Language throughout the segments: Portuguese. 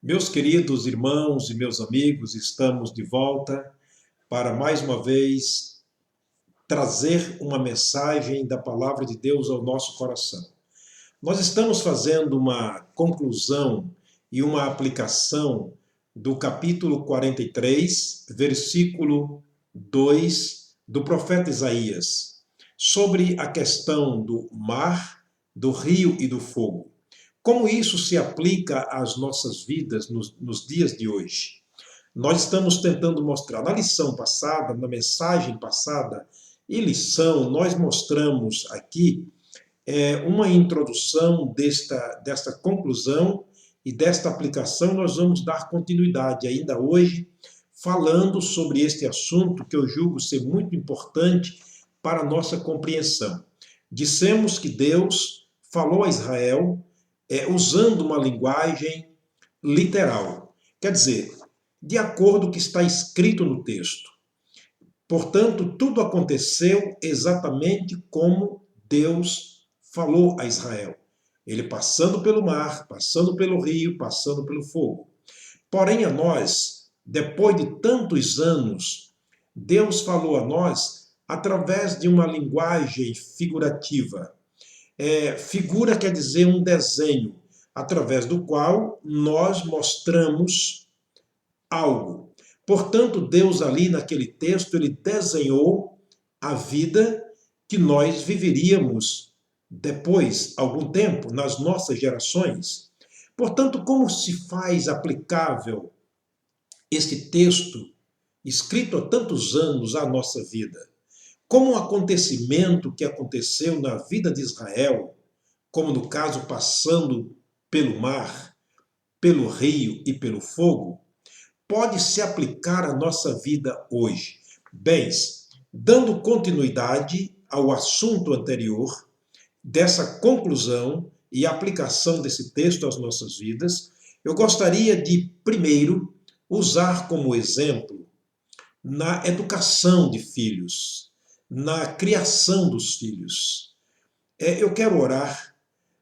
Meus queridos irmãos e meus amigos, estamos de volta para mais uma vez trazer uma mensagem da palavra de Deus ao nosso coração. Nós estamos fazendo uma conclusão e uma aplicação do capítulo 43, versículo 2 do profeta Isaías, sobre a questão do mar, do rio e do fogo. Como isso se aplica às nossas vidas nos dias de hoje? Nós estamos tentando mostrar, na lição passada, na mensagem passada e lição, nós mostramos aqui uma introdução desta conclusão e desta aplicação. Nós vamos dar continuidade ainda hoje, falando sobre este assunto que eu julgo ser muito importante para a nossa compreensão. Dissemos que Deus falou a Israel usando uma linguagem literal. Quer dizer, de acordo com o que está escrito no texto. Portanto, tudo aconteceu exatamente como Deus falou a Israel. Ele passando pelo mar, passando pelo rio, passando pelo fogo. Porém, a nós, depois de tantos anos, Deus falou a nós através de uma linguagem figurativa. Figura quer dizer um desenho, através do qual nós mostramos algo. Portanto, Deus ali naquele texto, ele desenhou a vida que nós viveríamos depois, algum tempo, nas nossas gerações. Portanto, como se faz aplicável este texto, escrito há tantos anos, à nossa vida? Como um acontecimento que aconteceu na vida de Israel, como no caso passando pelo mar, pelo rio e pelo fogo, pode se aplicar à nossa vida hoje. Bem, dando continuidade ao assunto anterior, dessa conclusão e aplicação desse texto às nossas vidas, eu gostaria de, primeiro, usar como exemplo na educação de filhos, na criação dos filhos. Eu quero orar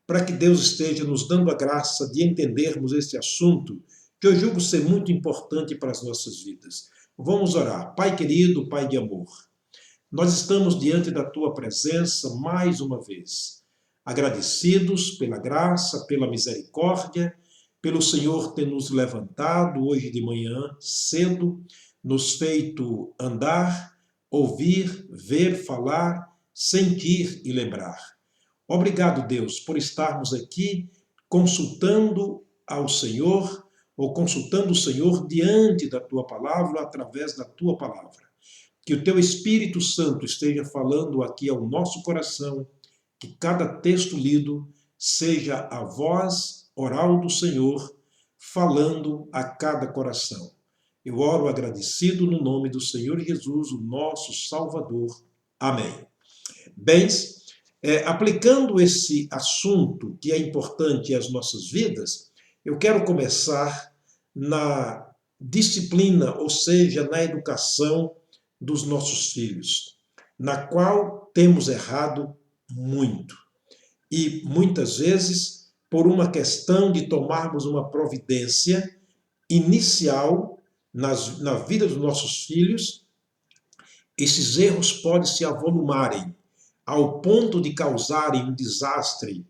para que Deus esteja nos dando a graça de entendermos esse assunto, que eu julgo ser muito importante para as nossas vidas. Vamos orar. Pai querido, Pai de amor, nós estamos diante da Tua presença mais uma vez, agradecidos pela graça, pela misericórdia, pelo Senhor ter nos levantado hoje de manhã cedo, nos feito andar, ouvir, ver, falar, sentir e lembrar. Obrigado, Deus, por estarmos aqui consultando ao Senhor, ou consultando o Senhor diante da Tua palavra, através da Tua palavra. Que o Teu Espírito Santo esteja falando aqui ao nosso coração, que cada texto lido seja a voz oral do Senhor, falando a cada coração. Eu oro agradecido no nome do Senhor Jesus, o nosso Salvador. Amém. Bens, aplicando esse assunto que é importante às nossas vidas, eu quero começar na disciplina, ou seja, na educação dos nossos filhos, na qual temos errado muito. E muitas vezes, por uma questão de tomarmos uma providência inicial na vida dos nossos filhos, esses erros podem se avolumarem ao ponto de causarem um desastre,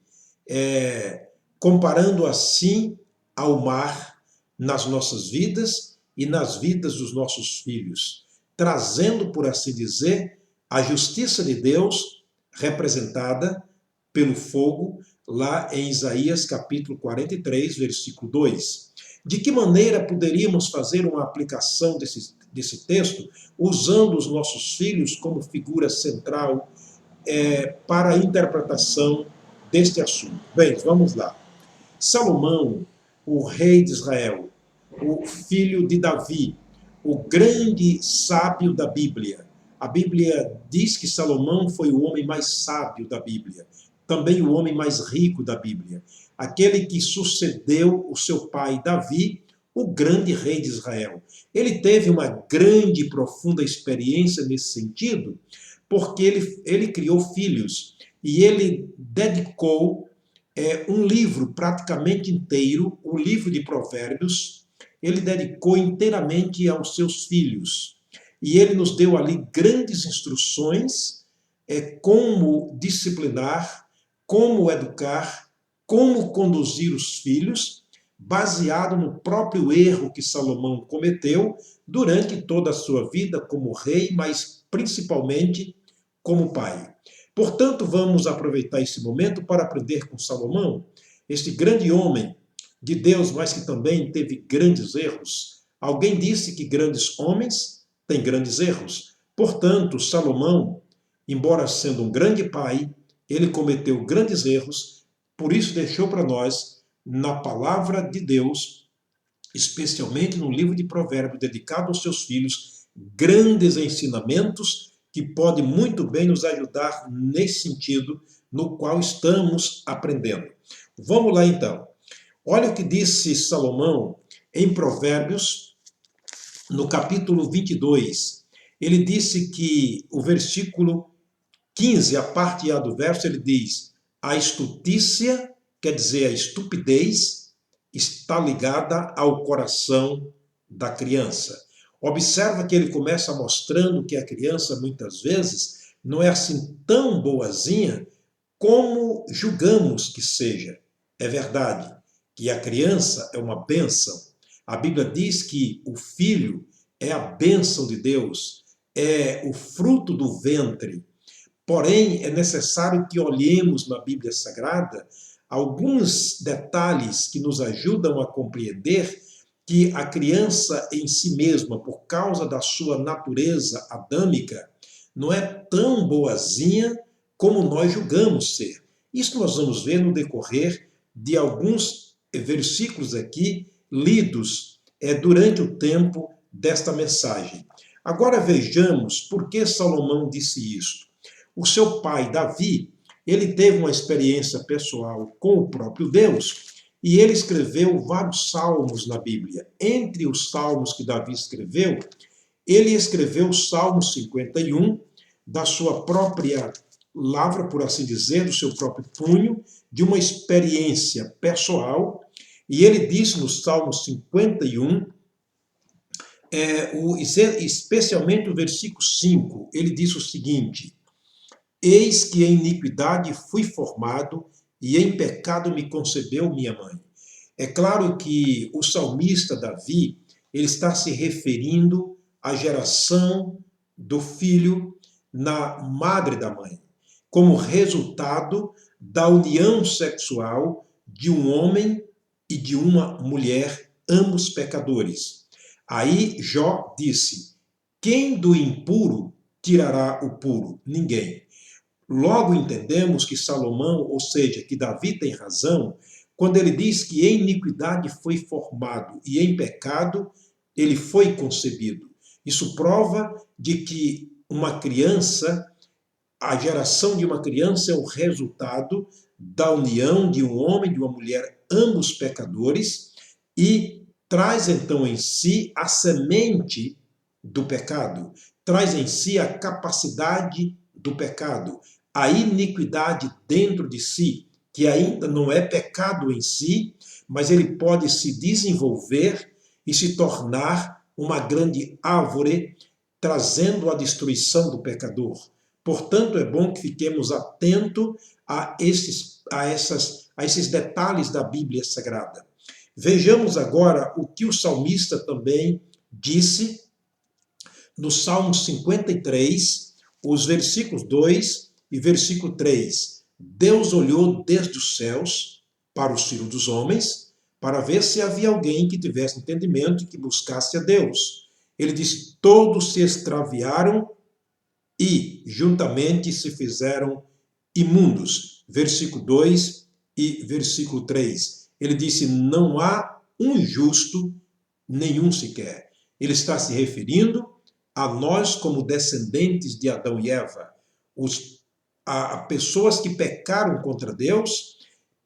comparando assim ao mar nas nossas vidas e nas vidas dos nossos filhos, trazendo, por assim dizer, a justiça de Deus representada pelo fogo, lá em Isaías capítulo 43, versículo 2. De que maneira poderíamos fazer uma aplicação desse texto, usando os nossos filhos como figura central para a interpretação deste assunto? Bem, vamos lá. Salomão, o rei de Israel, o filho de Davi, o grande sábio da Bíblia. A Bíblia diz que Salomão foi o homem mais sábio da Bíblia, também o homem mais rico da Bíblia, aquele que sucedeu o seu pai Davi, o grande rei de Israel. Ele teve uma grande e profunda experiência nesse sentido, porque ele criou filhos e ele dedicou um livro praticamente inteiro, o livro de Provérbios, ele dedicou inteiramente aos seus filhos. E ele nos deu ali grandes instruções, como disciplinar, como educar, como conduzir os filhos, baseado no próprio erro que Salomão cometeu durante toda a sua vida como rei, mas principalmente como pai. Portanto, vamos aproveitar esse momento para aprender com Salomão, este grande homem de Deus, mas que também teve grandes erros. Alguém disse que grandes homens têm grandes erros. Portanto, Salomão, embora sendo um grande pai, ele cometeu grandes erros, por isso deixou para nós, na palavra de Deus, especialmente no livro de Provérbios, dedicado aos seus filhos, grandes ensinamentos que podem muito bem nos ajudar nesse sentido no qual estamos aprendendo. Vamos lá então. Olha o que disse Salomão em Provérbios, no capítulo 22. Ele disse que o versículo 15, a parte A do verso, ele diz: a estutícia, quer dizer, a estupidez, está ligada ao coração da criança. Observa que ele começa mostrando que a criança, muitas vezes, não é assim tão boazinha como julgamos que seja. É verdade que a criança é uma bênção. A Bíblia diz que o filho é a bênção de Deus, é o fruto do ventre. Porém, é necessário que olhemos na Bíblia Sagrada alguns detalhes que nos ajudam a compreender que a criança em si mesma, por causa da sua natureza adâmica, não é tão boazinha como nós julgamos ser. Isso nós vamos ver no decorrer de alguns versículos aqui lidos durante o tempo desta mensagem. Agora vejamos por que Salomão disse isso. O seu pai, Davi, ele teve uma experiência pessoal com o próprio Deus e ele escreveu vários salmos na Bíblia. Entre os salmos que Davi escreveu, ele escreveu o Salmo 51, da sua própria lavra, por assim dizer, do seu próprio punho, de uma experiência pessoal. E ele disse no Salmo 51, especialmente o versículo 5, ele diz o seguinte: eis que em iniquidade fui formado, e em pecado me concebeu minha mãe. É claro que o salmista Davi, ele está se referindo à geração do filho na madre da mãe, como resultado da união sexual de um homem e de uma mulher, ambos pecadores. Aí Jó disse: quem do impuro tirará o puro? Ninguém. Logo entendemos que Salomão, ou seja, que Davi tem razão, quando ele diz que em iniquidade foi formado e em pecado ele foi concebido. Isso prova de que uma criança, a geração de uma criança é o resultado da união de um homem e de uma mulher, ambos pecadores, e traz então em si a semente do pecado, traz em si a capacidade do pecado, a iniquidade dentro de si, que ainda não é pecado em si, mas ele pode se desenvolver e se tornar uma grande árvore, trazendo a destruição do pecador. Portanto, é bom que fiquemos atentos a esses detalhes da Bíblia Sagrada. Vejamos agora o que o salmista também disse no Salmo 53, os versículos 2 e versículo 3. Deus olhou desde os céus para os filhos dos homens, para ver se havia alguém que tivesse entendimento e que buscasse a Deus. Ele disse: todos se extraviaram e juntamente se fizeram imundos. Versículo 2 e versículo 3. Ele disse: não há um justo, nenhum sequer. Ele está se referindo a nós como descendentes de Adão e Eva, a pessoas que pecaram contra Deus,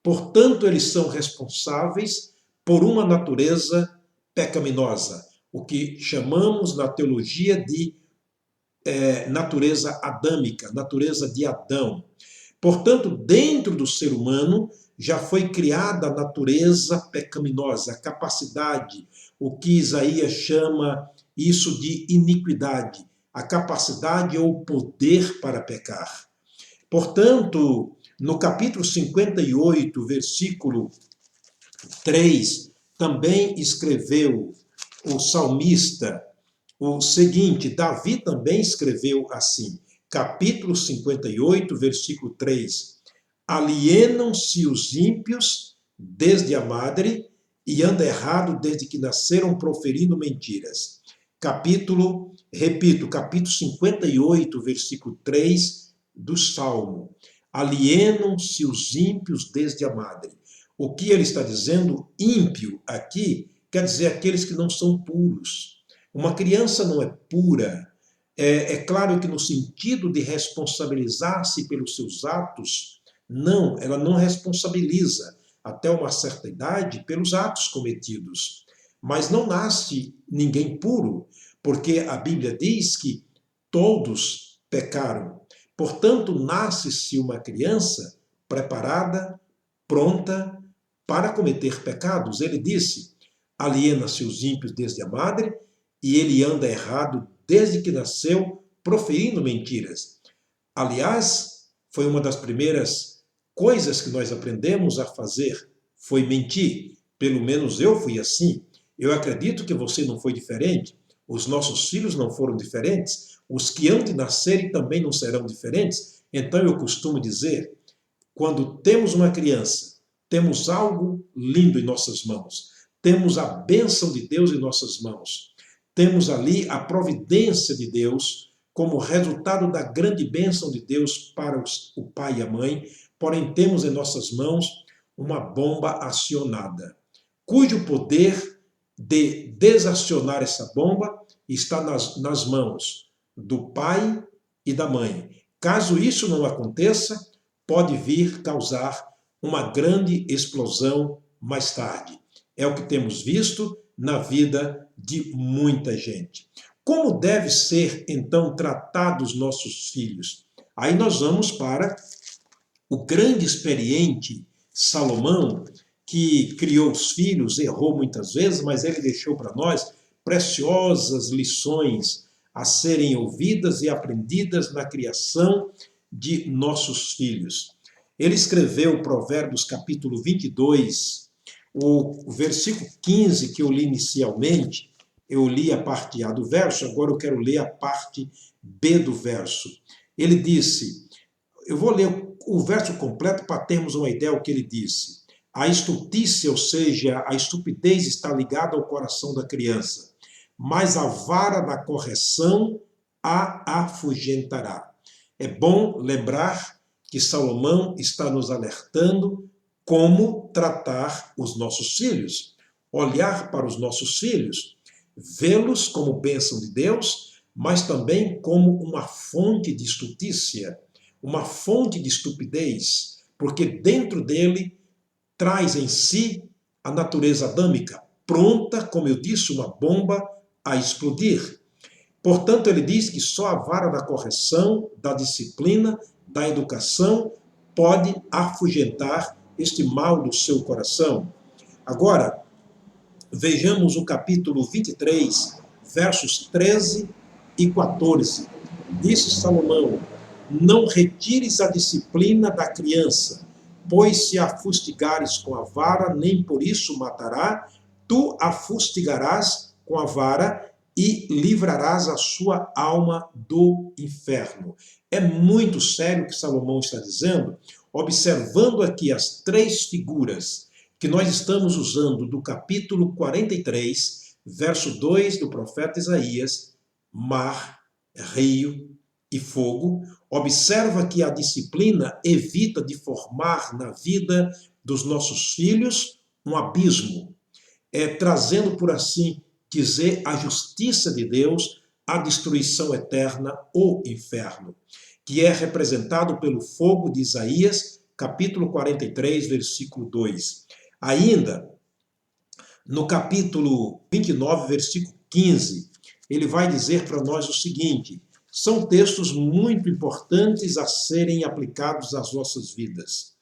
portanto eles são responsáveis por uma natureza pecaminosa, o que chamamos na teologia de natureza adâmica, natureza de Adão. Portanto, dentro do ser humano já foi criada a natureza pecaminosa, a capacidade, o que Isaías chama isso de iniquidade, a capacidade ou o poder para pecar. Portanto, no capítulo 58, versículo 3, também escreveu o salmista o seguinte, Davi também escreveu assim, capítulo 58, versículo 3, alienam-se os ímpios desde a madre e anda errado desde que nasceram proferindo mentiras. Repito, capítulo 58, versículo 3 do Salmo. Alienam-se os ímpios desde a madre. O que ele está dizendo, ímpio aqui, quer dizer aqueles que não são puros. Uma criança não é pura. É claro que no sentido de responsabilizar-se pelos seus atos, não, ela não responsabiliza até uma certa idade pelos atos cometidos. Mas não nasce ninguém puro, porque a Bíblia diz que todos pecaram. Portanto, nasce-se uma criança preparada, pronta para cometer pecados. Ele disse, aliena-se os ímpios desde a madre, e ele anda errado desde que nasceu, proferindo mentiras. Aliás, foi uma das primeiras coisas que nós aprendemos a fazer, foi mentir. Pelo menos eu fui assim. Eu acredito que você não foi diferente. Os nossos filhos não foram diferentes. Os que hão de nascerem também não serão diferentes. Então eu costumo dizer, quando temos uma criança, temos algo lindo em nossas mãos. Temos a bênção de Deus em nossas mãos. Temos ali a providência de Deus como resultado da grande bênção de Deus para o pai e a mãe, porém temos em nossas mãos uma bomba acionada, cujo poder de desacionar essa bomba está nas mãos do pai e da mãe. Caso isso não aconteça, pode vir causar uma grande explosão mais tarde. É o que temos visto na vida de muita gente. Como deve ser, então, tratados nossos filhos? Aí nós vamos para o grande experiente Salomão, que criou os filhos, errou muitas vezes, mas ele deixou para nós preciosas lições a serem ouvidas e aprendidas na criação de nossos filhos. Ele escreveu Provérbios capítulo 22, o versículo 15 que eu li inicialmente, eu li a parte A do verso, agora eu quero ler a parte B do verso. Ele disse, eu vou ler o verso completo para termos uma ideia do que ele disse. A estultícia, ou seja, a estupidez está ligada ao coração da criança, mas a vara da correção a afugentará. É bom lembrar que Salomão está nos alertando como tratar os nossos filhos, olhar para os nossos filhos, vê-los como bênção de Deus, mas também como uma fonte de estultícia, uma fonte de estupidez, porque dentro dele traz em si a natureza adâmica, pronta, como eu disse, uma bomba a explodir. Portanto, ele diz que só a vara da correção, da disciplina, da educação pode afugentar este mal do seu coração. Agora, vejamos o capítulo 23, versos 13 e 14. Disse Salomão, não retires a disciplina da criança, pois se a fustigares com a vara, nem por isso matará, tu a fustigarás com a vara e livrarás a sua alma do inferno. É muito sério o que Salomão está dizendo, observando aqui as três figuras que nós estamos usando do capítulo 43, verso 2 do profeta Isaías, mar, rio e fogo. Observa que a disciplina evita de formar na vida dos nossos filhos um abismo, trazendo, por assim dizer, a justiça de Deus, a destruição eterna, o inferno, que é representado pelo fogo de Isaías, capítulo 43, versículo 2. Ainda, no capítulo 29, versículo 15, ele vai dizer para nós o seguinte, são textos muito importantes a serem aplicados às nossas vidas.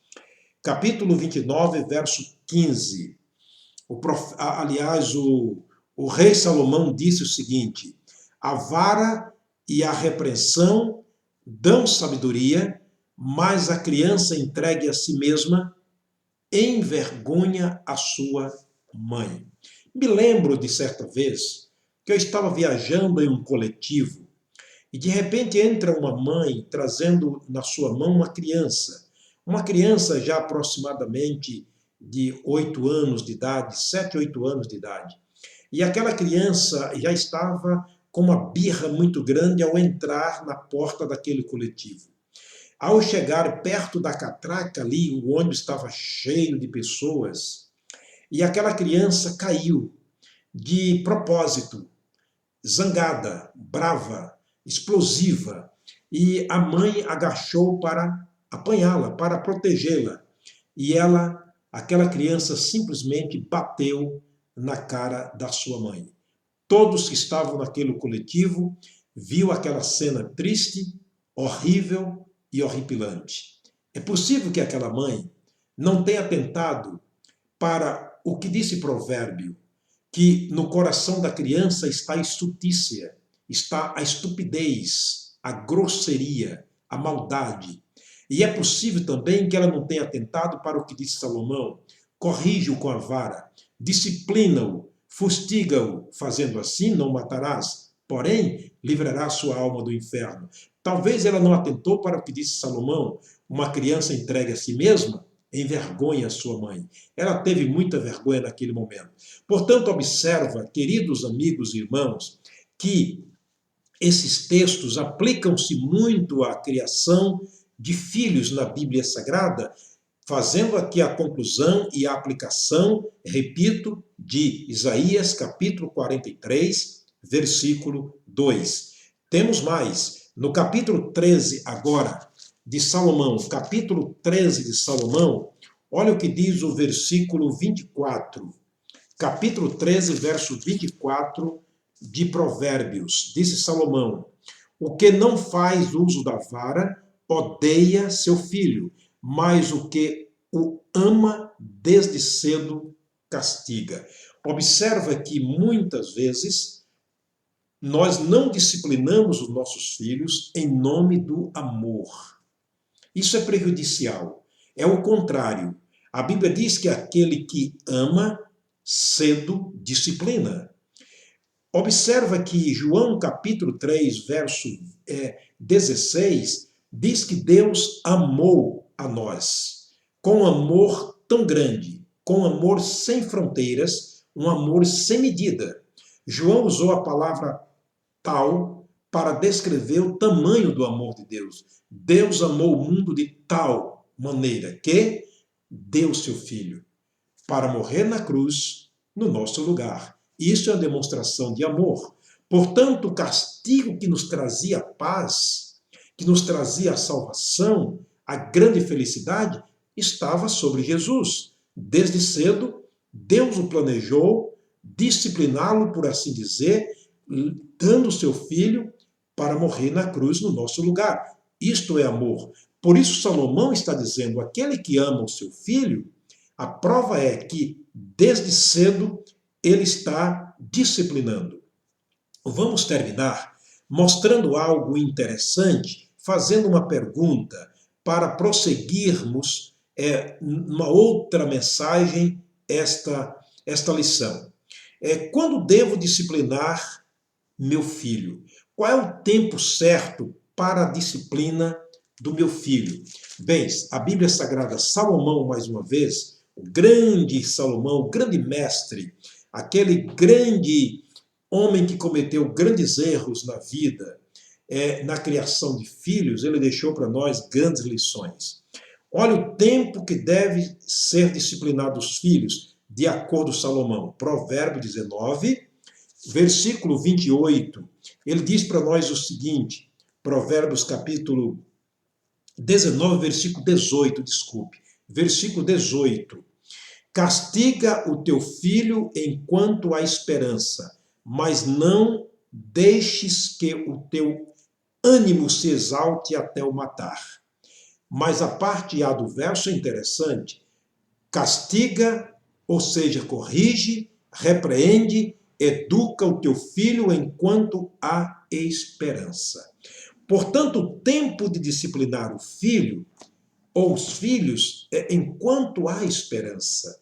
Capítulo 29, verso 15. Aliás, o rei Salomão disse o seguinte: a vara e a repreensão dão sabedoria, mas a criança entregue a si mesma envergonha a sua mãe. Me lembro de certa vez que eu estava viajando em um coletivo e de repente entra uma mãe trazendo na sua mão uma criança já aproximadamente de 8 anos de idade, 7, 8 anos de idade. E aquela criança já estava com uma birra muito grande ao entrar na porta daquele coletivo. Ao chegar perto da catraca ali, o ônibus estava cheio de pessoas e aquela criança caiu de propósito, zangada, brava, explosiva, e a mãe agachou para apanhá-la, para protegê-la. E aquela criança simplesmente bateu na cara da sua mãe. Todos que estavam naquele coletivo viu aquela cena triste, horrível e horripilante. É possível que aquela mãe não tenha atentado para o que disse Provérbio, que no coração da criança está a estultícia, está a estupidez, a grosseria, a maldade. E é possível também que ela não tenha atentado para o que disse Salomão: corrige-o com a vara, disciplina-o, fustiga-o, fazendo assim não matarás, porém livrará sua alma do inferno. Talvez ela não atentou para o que disse Salomão: uma criança entregue a si mesma envergonha a sua mãe. Ela teve muita vergonha naquele momento. Portanto, observa, queridos amigos e irmãos, que esses textos aplicam-se muito à criação de filhos na Bíblia Sagrada, fazendo aqui a conclusão e a aplicação, repito, de Isaías capítulo 43, versículo 2. Temos mais. No capítulo 13 agora, de Salomão, capítulo 13 de Salomão, olha o que diz o versículo 24. Capítulo 13, verso 24 de Provérbios. Disse Salomão: o que não faz uso da vara odeia seu filho, mas o que o ama desde cedo castiga. Observa que muitas vezes nós não disciplinamos os nossos filhos em nome do amor. Isso é prejudicial. É o contrário. A Bíblia diz que aquele que ama, cedo disciplina. Observa que João capítulo 3, verso 16, diz que Deus amou a nós com amor tão grande, com amor sem fronteiras, um amor sem medida. João usou a palavra tal para descrever o tamanho do amor de Deus. Deus amou o mundo de tal maneira que deu seu Filho para morrer na cruz no nosso lugar. Isso é uma demonstração de amor. Portanto, o castigo que nos trazia paz, que nos trazia a salvação, a grande felicidade, estava sobre Jesus. Desde cedo, Deus o planejou discipliná-lo, por assim dizer, dando seu Filho para morrer na cruz no nosso lugar. Isto é amor. Por isso Salomão está dizendo: aquele que ama o seu filho, a prova é que desde cedo ele está disciplinando. Vamos terminar mostrando algo interessante, fazendo uma pergunta para prosseguirmos uma outra mensagem, esta lição. Quando devo disciplinar meu filho? Qual é o tempo certo para a disciplina do meu filho? Bem, a Bíblia Sagrada, Salomão, mais uma vez, o grande Salomão, o grande mestre, aquele grande homem que cometeu grandes erros na vida, na criação de filhos, ele deixou para nós grandes lições. Olha o tempo que deve ser disciplinado os filhos, de acordo com Salomão. Provérbio 19, versículo 28, ele diz para nós o seguinte, Provérbios capítulo 19, versículo 18, versículo 18. Castiga o teu filho enquanto há esperança, mas não deixes que o teu ânimo se exalte até o matar. Mas a parte A do verso é interessante. Castiga, ou seja, corrige, repreende, educa o teu filho enquanto há esperança. Portanto, o tempo de disciplinar o filho ou os filhos é enquanto há esperança.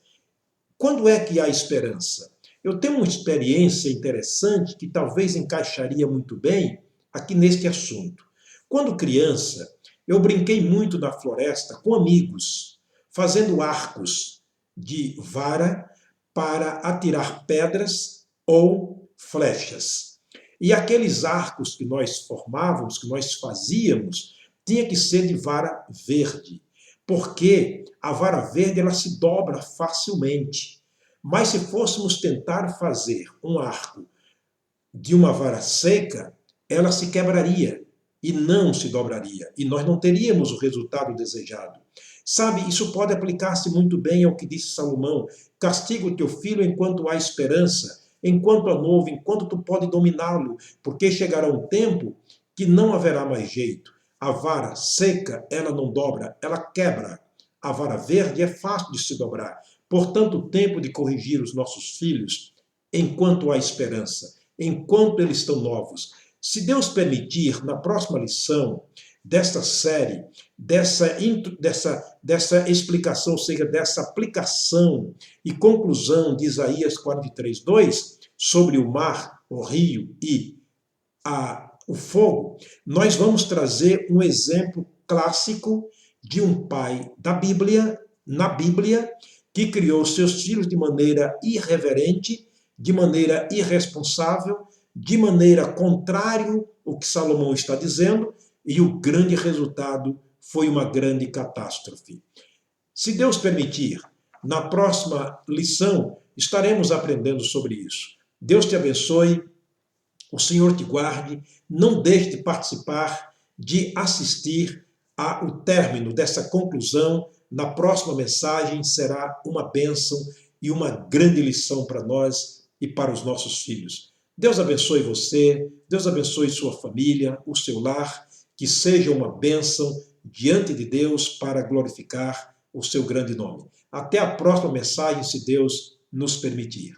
Quando é que há esperança? Eu tenho uma experiência interessante que talvez encaixaria muito bem aqui neste assunto. Quando criança, eu brinquei muito na floresta com amigos, fazendo arcos de vara para atirar pedras ou flechas. E aqueles arcos que nós formávamos, que nós fazíamos, tinha que ser de vara verde, porque a vara verde ela se dobra facilmente. Mas se fôssemos tentar fazer um arco de uma vara seca, ela se quebraria e não se dobraria, e nós não teríamos o resultado desejado. Sabe, isso pode aplicar-se muito bem ao que disse Salomão: castiga o teu filho enquanto há esperança, enquanto há novo, enquanto tu pode dominá-lo, porque chegará um tempo que não haverá mais jeito. A vara seca, ela não dobra, ela quebra. A vara verde é fácil de se dobrar. Portanto, o tempo de corrigir os nossos filhos enquanto há esperança, enquanto eles estão novos. Se Deus permitir, na próxima lição desta série, dessa explicação, ou seja, dessa aplicação e conclusão de Isaías 43:2, sobre o mar, o rio e o fogo, nós vamos trazer um exemplo clássico de um pai da Bíblia, na Bíblia, que criou seus filhos de maneira irreverente, de maneira irresponsável, de maneira contrária ao que Salomão está dizendo, e o grande resultado foi uma grande catástrofe. Se Deus permitir, na próxima lição estaremos aprendendo sobre isso. Deus te abençoe, o Senhor te guarde, não deixe de participar, de assistir ao término dessa conclusão. Na próxima mensagem será uma bênção e uma grande lição para nós e para os nossos filhos. Deus abençoe você, Deus abençoe sua família, o seu lar, que seja uma bênção diante de Deus para glorificar o seu grande nome. Até a próxima mensagem, se Deus nos permitir.